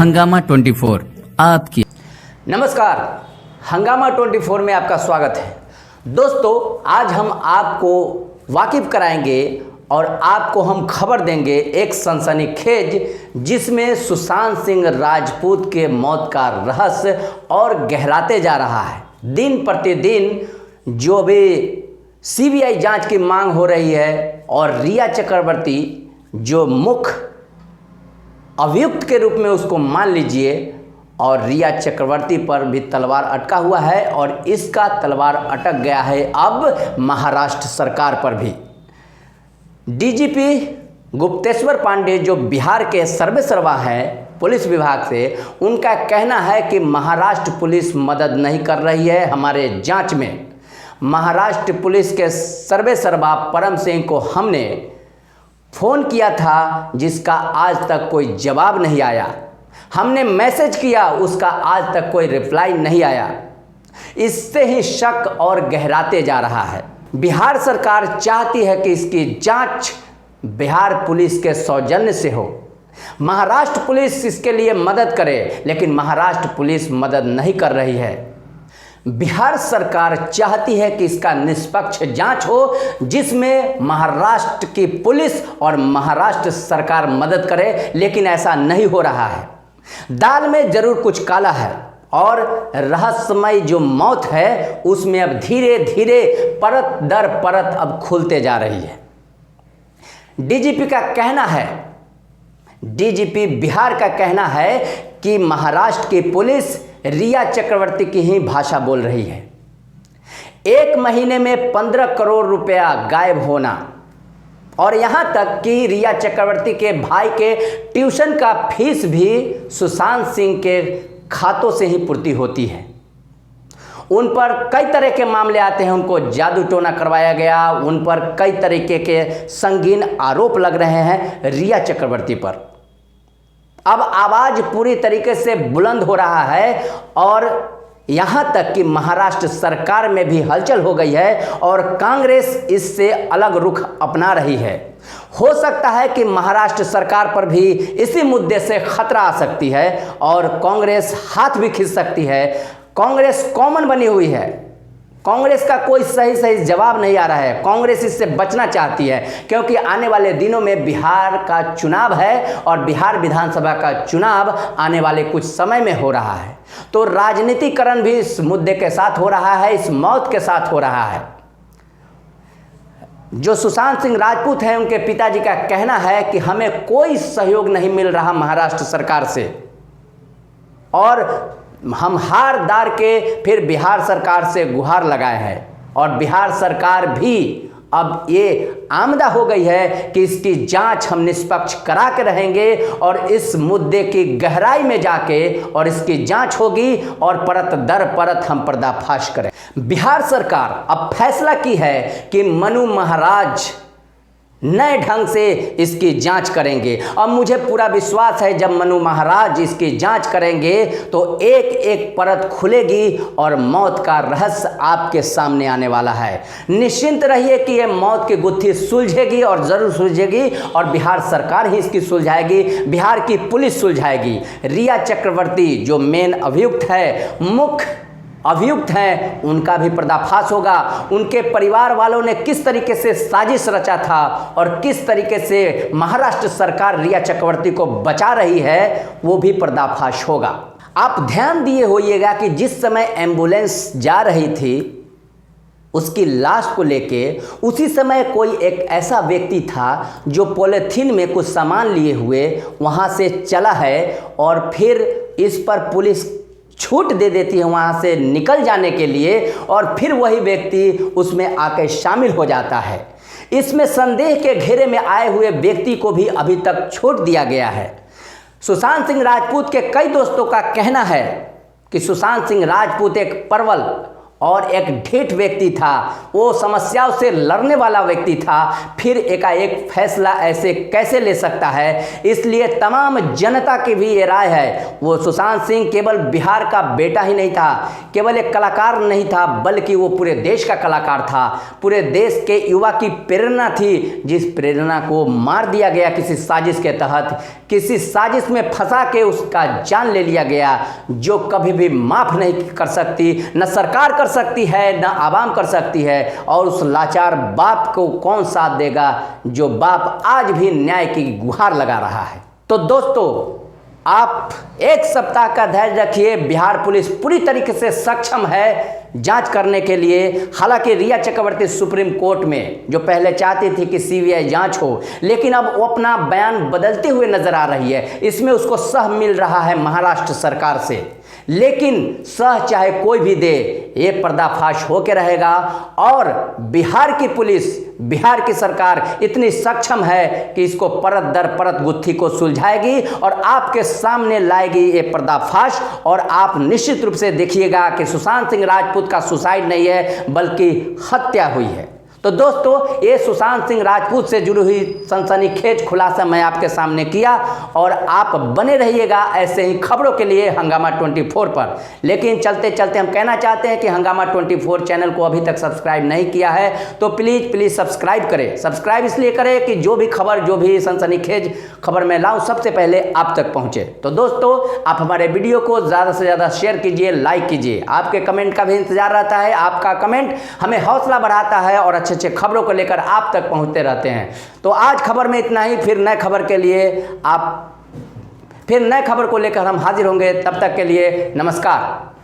हंगामा 24 आपकी। नमस्कार, हंगामा 24 में आपका स्वागत है। दोस्तों, आज हम आपको वाकिफ कराएंगे और आपको हम खबर देंगे एक सनसनीखेज जिसमें सुशांत सिंह राजपूत के मौत का रहस्य और गहराते जा रहा है। दिन प्रतिदिन जो भी सीबीआई जांच की मांग हो रही है और रिया चक्रवर्ती जो मुख्य अभियुक्त के रूप में उसको मान लीजिए, और रिया चक्रवर्ती पर भी तलवार अटका हुआ है और इसका तलवार अटक गया है अब महाराष्ट्र सरकार पर भी। डीजीपी गुप्तेश्वर पांडे जो बिहार के सर्वेसर्वा हैं पुलिस विभाग से, उनका कहना है कि महाराष्ट्र पुलिस मदद नहीं कर रही है हमारे जांच में। महाराष्ट्र पुलिस के सर्वेसर्वा परम सिंह को हमने फ़ोन किया था जिसका आज तक कोई जवाब नहीं आया। हमने मैसेज किया, उसका आज तक कोई रिप्लाई नहीं आया। इससे ही शक और गहराते जा रहा है। बिहार सरकार चाहती है कि इसकी जांच बिहार पुलिस के सौजन्य से हो, महाराष्ट्र पुलिस इसके लिए मदद करे, लेकिन महाराष्ट्र पुलिस मदद नहीं कर रही है। बिहार सरकार चाहती है कि इसका निष्पक्ष जांच हो जिसमें महाराष्ट्र की पुलिस और महाराष्ट्र सरकार मदद करे, लेकिन ऐसा नहीं हो रहा है। दाल में जरूर कुछ काला है और रहस्यमय जो मौत है उसमें अब धीरे धीरे परत दर परत अब खुलते जा रही है। डीजीपी का कहना है, डीजीपी बिहार का कहना है कि महाराष्ट्र की पुलिस रिया चक्रवर्ती की ही भाषा बोल रही है। 1 महीने में 15 करोड़ रुपया गायब होना और यहाँ तक कि रिया चक्रवर्ती के भाई के ट्यूशन का फीस भी सुशांत सिंह के खातों से ही पूर्ति होती है। उन पर कई तरह के मामले आते हैं, उनको जादू टोना करवाया गया, उन पर कई तरीके के संगीन आरोप लग रहे हैं रिया चक्रवर्ती पर। अब आवाज़ पूरी तरीके से बुलंद हो रहा है और यहाँ तक कि महाराष्ट्र सरकार में भी हलचल हो गई है और कांग्रेस इससे अलग रुख अपना रही है। हो सकता है कि महाराष्ट्र सरकार पर भी इसी मुद्दे से खतरा आ सकती है और कांग्रेस हाथ भी खींच सकती है। कांग्रेस कॉमन बनी हुई है, कांग्रेस का कोई सही जवाब नहीं आ रहा है। कांग्रेस इससे बचना चाहती है क्योंकि आने वाले दिनों में बिहार का चुनाव है और बिहार विधानसभा का चुनाव आने वाले कुछ समय में हो रहा है। तो राजनीतिकरण भी इस मुद्दे के साथ हो रहा है, इस मौत के साथ हो रहा है। जो सुशांत सिंह राजपूत हैं उनके पिताजी का कहना है कि हमें कोई सहयोग नहीं मिल रहा महाराष्ट्र सरकार से और हम हार दार के फिर बिहार सरकार से गुहार लगाए हैं और बिहार सरकार भी अब ये आमदा हो गई है कि इसकी जांच हम निष्पक्ष करा के रहेंगे और इस मुद्दे की गहराई में जाके और इसकी जांच होगी और परत दर परत हम पर्दाफाश करें। बिहार सरकार अब फैसला की है कि मनु महाराज नए ढंग से इसकी जांच करेंगे। अब मुझे पूरा विश्वास है जब मनु महाराज इसकी जांच करेंगे तो एक एक परत खुलेगी और मौत का रहस्य आपके सामने आने वाला है। निश्चिंत रहिए कि यह मौत की गुत्थी सुलझेगी और ज़रूर सुलझेगी और बिहार सरकार ही इसकी सुलझाएगी, बिहार की पुलिस सुलझाएगी। रिया चक्रवर्ती जो मेन अभियुक्त है, मुख्य अभियुक्त हैं, उनका भी पर्दाफाश होगा। उनके परिवार वालों ने किस तरीके से साजिश रचा था और किस तरीके से महाराष्ट्र सरकार रिया चक्रवर्ती को बचा रही है वो भी पर्दाफाश होगा। आप ध्यान दिए होइएगा कि जिस समय एम्बुलेंस जा रही थी उसकी लाश को लेके उसी समय कोई एक ऐसा व्यक्ति था जो पॉलीथीन में कुछ सामान लिए हुए वहाँ से चला है और फिर इस पर पुलिस छूट दे देती है वहाँ से निकल जाने के लिए और फिर वही व्यक्ति उसमें आकर शामिल हो जाता है। इसमें संदेह के घेरे में आए हुए व्यक्ति को भी अभी तक छूट दिया गया है। सुशांत सिंह राजपूत के कई दोस्तों का कहना है कि सुशांत सिंह राजपूत एक प्रबल और एक ढीठ व्यक्ति था, वो समस्याओं से लड़ने वाला व्यक्ति था, फिर एकाएक फैसला ऐसे कैसे ले सकता है। इसलिए तमाम जनता की भी ये राय है, वो सुशांत सिंह केवल बिहार का बेटा ही नहीं था, केवल एक कलाकार नहीं था, बल्कि वो पूरे देश का कलाकार था, पूरे देश के युवा की प्रेरणा थी, जिस प्रेरणा को मार दिया गया किसी साजिश के तहत, किसी साजिश में फंसा के उसका जान ले लिया गया, जो कभी भी माफ़ नहीं कर सकती, न सरकार कर सकती है, न आवाम कर सकती है। और उस लाचार बाप को कौन साथ देगा, जो बाप आज भी न्याय की गुहार लगा रहा है। तो दोस्तों, आप एक सप्ताह का धैर्य रखिए, बिहार पुलिस पूरी तरीके से सक्षम है जांच करने के लिए। हालांकि रिया चक्रवर्ती सुप्रीम कोर्ट में जो पहले चाहती थी कि सीबीआई जांच हो, लेकिन अब वो अपना बयान बदलते हुए नजर आ रही है। इसमें उसको सह मिल रहा है महाराष्ट्र सरकार से, लेकिन सह चाहे कोई भी दे, ये पर्दाफाश होके रहेगा। और बिहार की पुलिस, बिहार की सरकार इतनी सक्षम है कि इसको परत दर परत गुत्थी को सुलझाएगी और आपके सामने लाएगी ये पर्दाफाश। और आप निश्चित रूप से देखिएगा कि सुशांत सिंह राजपूत का सुसाइड नहीं है, बल्कि हत्या हुई है। तो दोस्तों, ये सुशांत सिंह राजपूत से जुड़ी हुई सनसनीखेज खुलासा मैं आपके सामने किया, और आप बने रहिएगा ऐसे ही खबरों के लिए हंगामा 24 पर। लेकिन चलते चलते हम कहना चाहते हैं कि हंगामा 24 चैनल को अभी तक सब्सक्राइब नहीं किया है तो प्लीज़ सब्सक्राइब करें। सब्सक्राइब इसलिए करें कि जो भी खबर, जो भी सनसनीखेज खबर मैं लाऊं, सबसे पहले आप तक पहुंचे। तो दोस्तों, आप हमारे वीडियो को ज़्यादा से ज़्यादा शेयर कीजिए, लाइक कीजिए। आपके कमेंट का भी इंतजार रहता है, आपका कमेंट हमें हौसला बढ़ाता है और अच्छे खबरों को लेकर आप तक पहुंचते रहते हैं। तो आज खबर में इतना ही, फिर नए खबर को लेकर हम हाजिर होंगे। तब तक के लिए नमस्कार।